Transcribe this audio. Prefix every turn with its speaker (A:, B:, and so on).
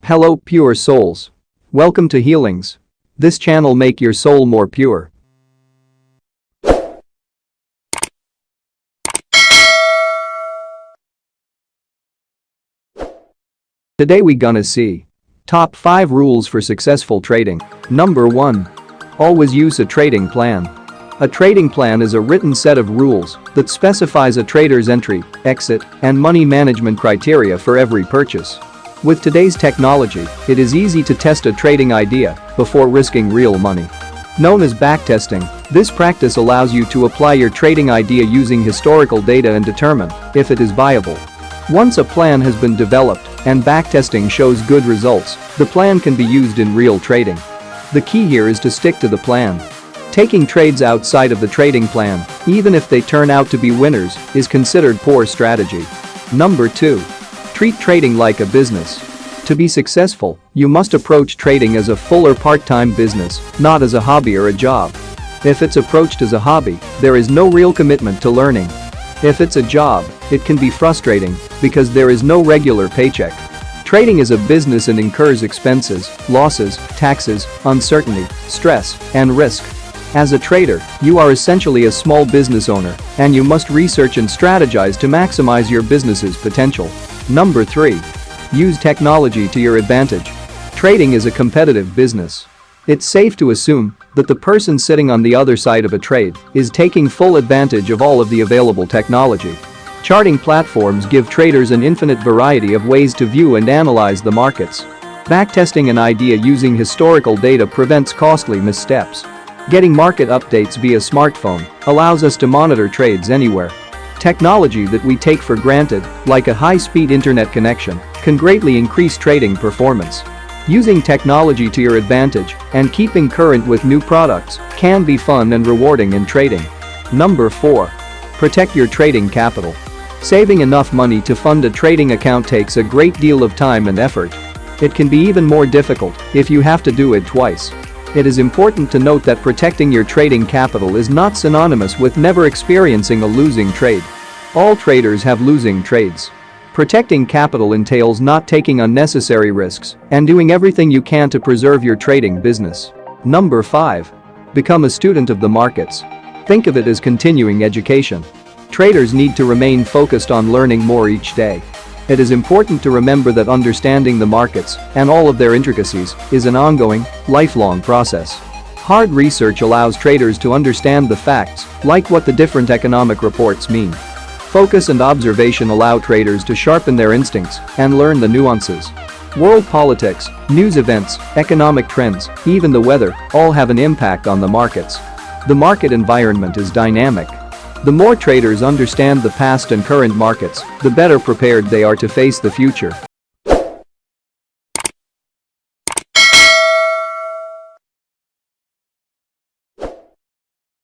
A: Hello pure souls. Welcome to Healings. This channel make your soul more pure. Today we gonna see top 5 rules for successful trading. Number 1. Always use a trading plan. A trading plan is a written set of rules that specifies a trader's entry, exit, and money management criteria for every purchase. With today's technology, it is easy to test a trading idea before risking real money. Known as backtesting, this practice allows you to apply your trading idea using historical data and determine if it is viable. Once a plan has been developed and backtesting shows good results, the plan can be used in real trading. The key here is to stick to the plan. Taking trades outside of the trading plan, even if they turn out to be winners, is considered poor strategy. Number 2. Treat trading like a business. To be successful, you must approach trading as a full or part-time business, not as a hobby or a job. If it's approached as a hobby, there is no real commitment to learning. If it's a job, it can be frustrating because there is no regular paycheck. Trading is a business and incurs expenses, losses, taxes, uncertainty, stress, and risk. As a trader, you are essentially a small business owner, and you must research and strategize to maximize your business's potential. Number 3. Use technology to your advantage. Trading is a competitive business. It's safe to assume that the person sitting on the other side of a trade is taking full advantage of all of the available technology. Charting platforms give traders an infinite variety of ways to view and analyze the markets. Backtesting an idea using historical data prevents costly missteps. Getting market updates via smartphone allows us to monitor trades anywhere. Technology that we take for granted, like a high-speed internet connection, can greatly increase trading performance. Using technology to your advantage and keeping current with new products can be fun and rewarding in trading. Number 4. Protect your trading capital. Saving enough money to fund a trading account takes a great deal of time and effort. It can be even more difficult if you have to do it twice. It is important to note that protecting your trading capital is not synonymous with never experiencing a losing trade. All traders have losing trades. Protecting capital entails not taking unnecessary risks and doing everything you can to preserve your trading business. Number 5. Become a student of the markets. Think of it as continuing education. Traders need to remain focused on learning more each day. It is important to remember that understanding the markets and all of their intricacies is an ongoing, lifelong process. Hard research allows traders to understand the facts, like what the different economic reports mean. Focus and observation allow traders to sharpen their instincts and learn the nuances. World politics, news events, economic trends, even the weather, all have an impact on the markets. The market environment is dynamic. The more traders understand the past and current markets, the better prepared they are to face the future.